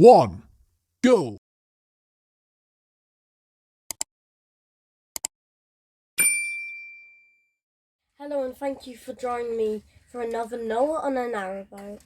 1, go! Hello and thank you for joining me for another Noah on a narrowboat.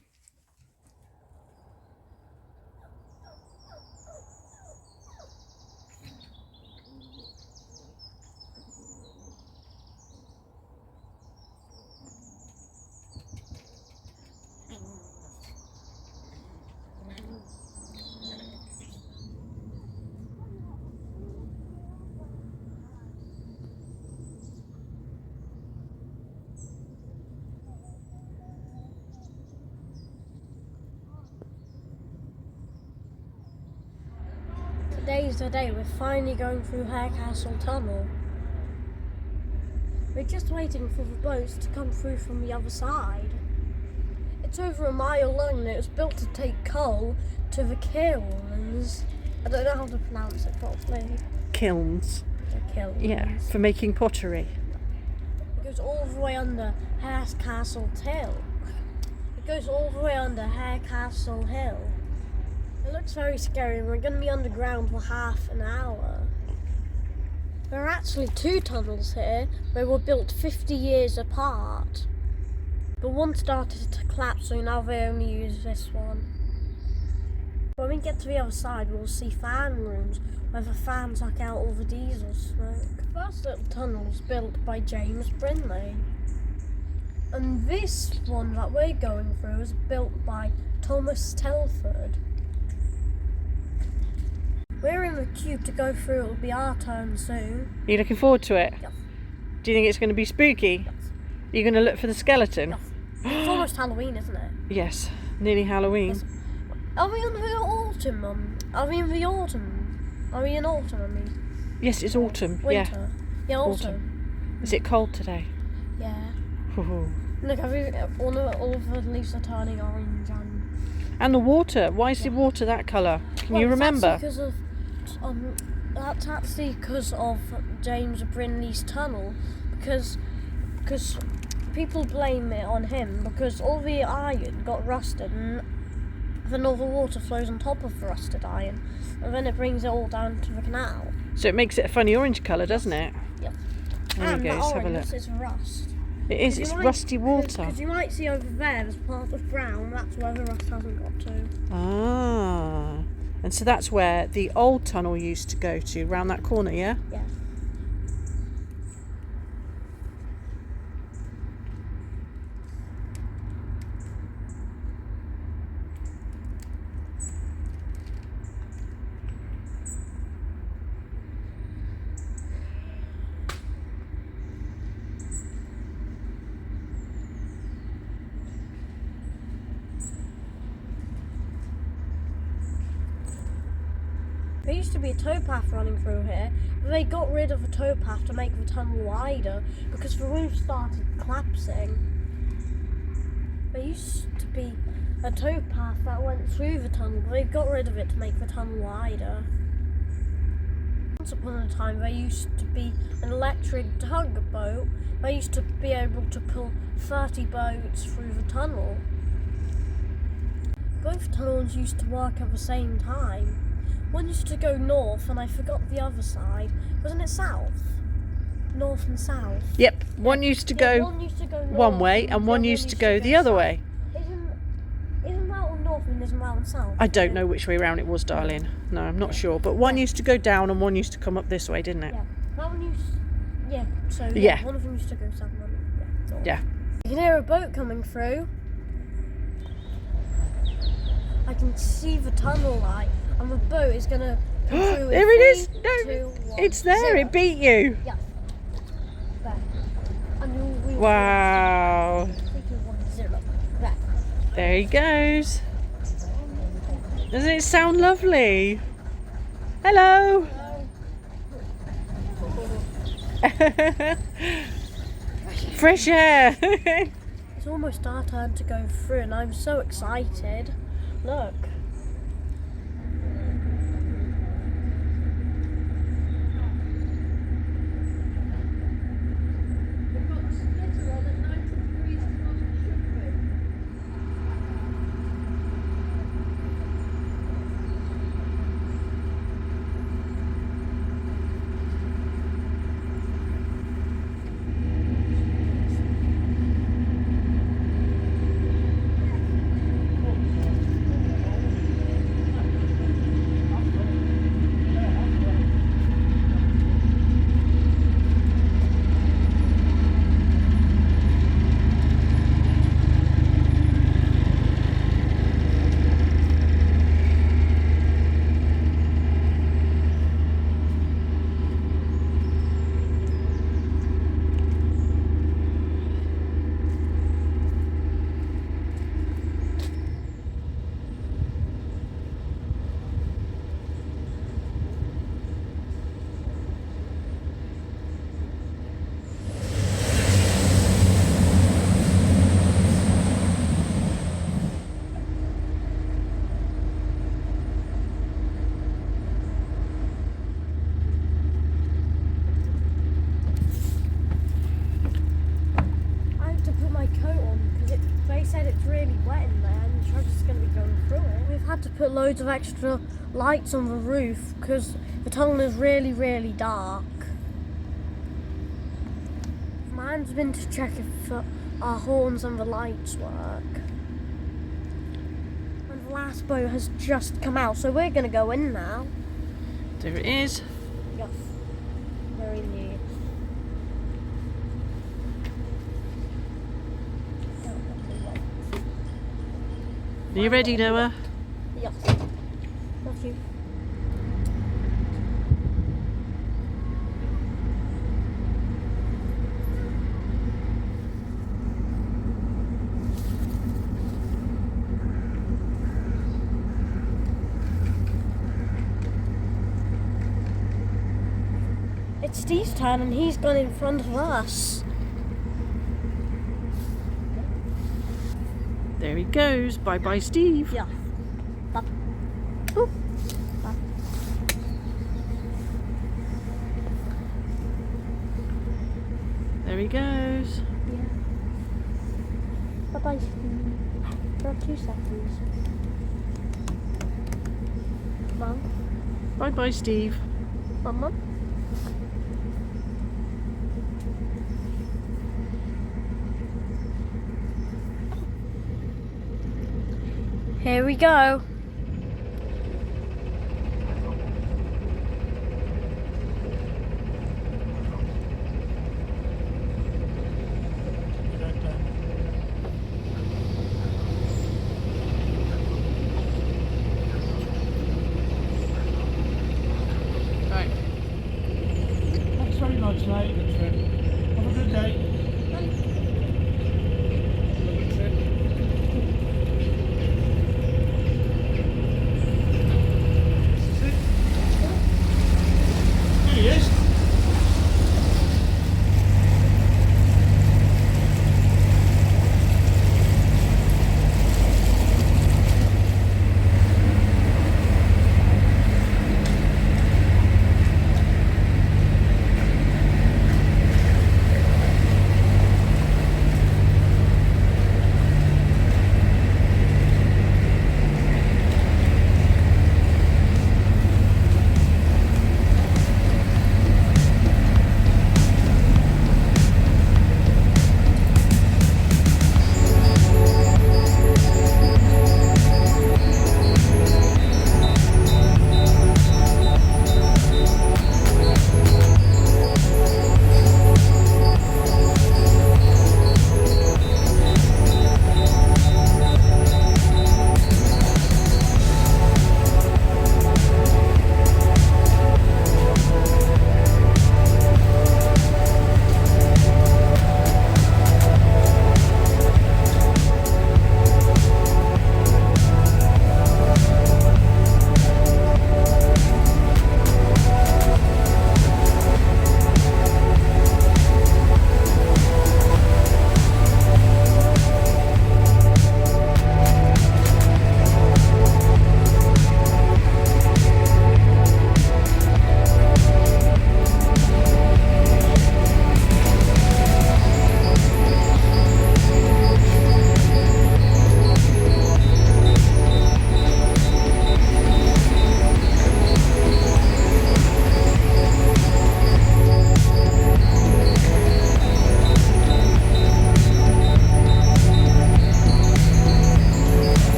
Today's the day we're finally going through Harecastle tunnel. We're just waiting for the boats to come through from the other side. It's over a mile long and it was built to take coal to the kilns. I don't know how to pronounce it properly. Kilns. The kilns. Yeah, for making pottery. It goes all the way under Harecastle Hill. It goes all the way under Harecastle Hill. It looks very scary and we're going to be underground for half an hour. There are actually 2 tunnels here. They were built 50 years apart. But one started to collapse, so now they only use this one. When we get to the other side, we'll see fan rooms where the fans suck out all the diesel smoke. The first little tunnel was built by James Brindley. And this one that we're going through was built by Thomas Telford. We're in the queue to go through. It'll be our turn soon. Are you looking forward to it? Yes. Do you think it's going to be spooky? Yes. Are you going to look for the skeleton? Yes. It's almost Halloween, isn't it? Yes, nearly Halloween. Yes. Are we in the autumn, Mum? Are we in the autumn? Are we in autumn, I mean? Yes, it's autumn. Winter. Yeah, autumn. Is it cold today? Yeah. Ooh. Look, all of the leaves are turning orange And the water. Why is the water that colour? Can you remember? That's actually because of James Brindley's tunnel. Because people blame it on him because all the iron got rusted and then all the water flows on top of the rusted iron and then it brings it all down to the canal. So it makes it a funny orange colour, doesn't it? Yep. There And we go, the let's have a orange look. is rust. It is, it's rusty water. Because you might see over there's part of brown, that's where the rust hasn't got to. Ah. And so that's where the old tunnel used to go to, round that corner, yeah? Yeah. There used to be a towpath running through here, but they got rid of the towpath to make the tunnel wider because the roof started collapsing. There used to be a towpath that went through the tunnel, but they got rid of it to make the tunnel wider. Once upon a time, there used to be an electric tugboat. They used to be able to pull 30 boats through the tunnel. Both tunnels used to work at the same time. One used to go north, and I forgot the other side. Wasn't it south? North and south. Yep, one used to go one way and one used to go the other way. Isn't that on north and isn't that on south? I don't know which way round it was, darling. No, I'm not sure. But one used to go down and one used to come up this way, didn't it? Yeah, that one used... Yeah, so Yeah. one of them used to go south and one... north. Yeah. You can hear a boat coming through. I can see the tunnel light. And the boat is going to come through. There it is! No, 2, 1, it's there, 0. it beat you. Yeah. There. And we'll Wow. 3, 2, 1, 0. There. There he goes. Doesn't it sound lovely? Hello. Fresh air. It's almost our turn to go through and I'm so excited. Look. put loads of extra lights on the roof because the tunnel is really, really dark. Mine's been to check if our horns and the lights work. And the last boat has just come out, so we're going to go in now. There it is. Yes, very neat. Are you ready, Noah? Yes. Love you. It's Steve's turn and he's gone in front of us. There he goes. Bye bye, Steve. Yeah. Bop. Boop. Bop. There he goes. Yeah. Bye-bye, Steve. For 2 seconds. Mum? Bye bye, Steve. Mum? Here we go. Right. Thanks very much, mate. Good trip. Have a good day. Have a good trip. There he is.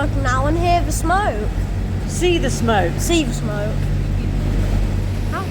working now and hear the smoke. See the smoke. See the smoke. How come?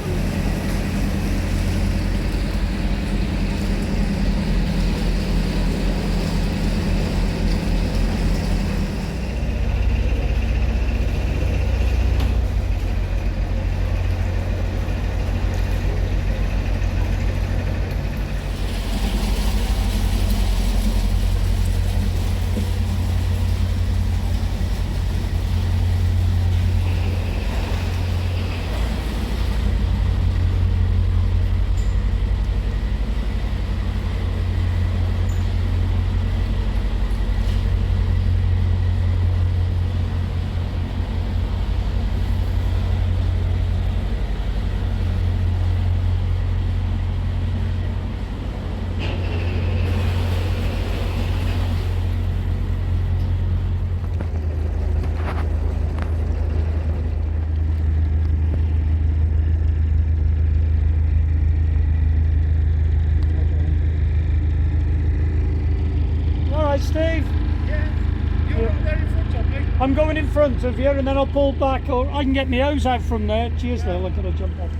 I'm going in front of you and then I'll pull back, or I can get my hose out from there. Cheers, Lil, I've got to jump off.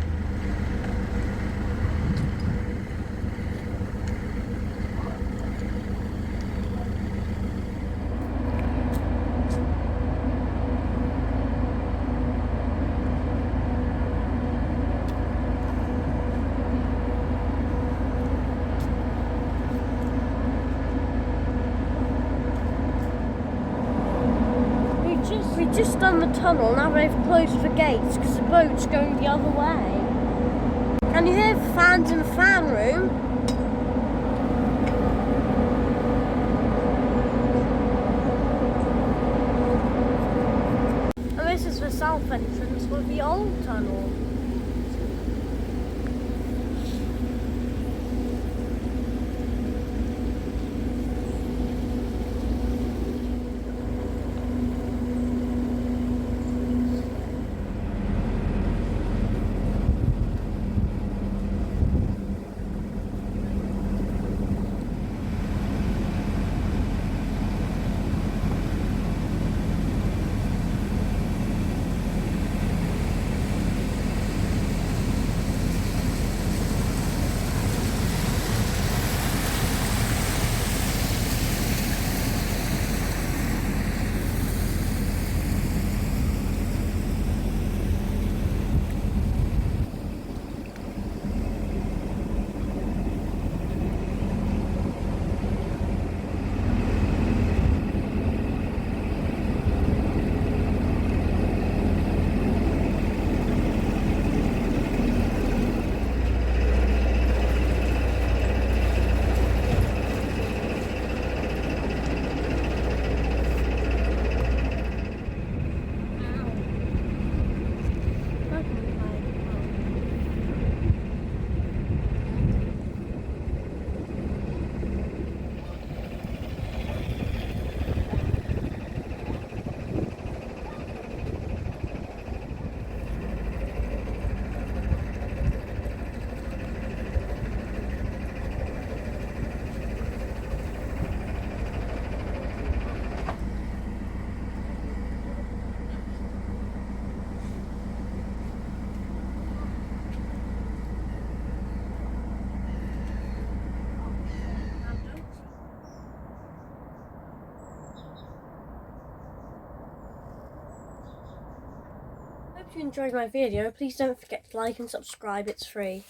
We've just done the tunnel, now they've closed the gates because the boat's going the other way. Can you hear the fans in the fan room? And this is the south entrance with the old tunnel. Hope you enjoyed my video. Please don't forget to like and subscribe, it's free.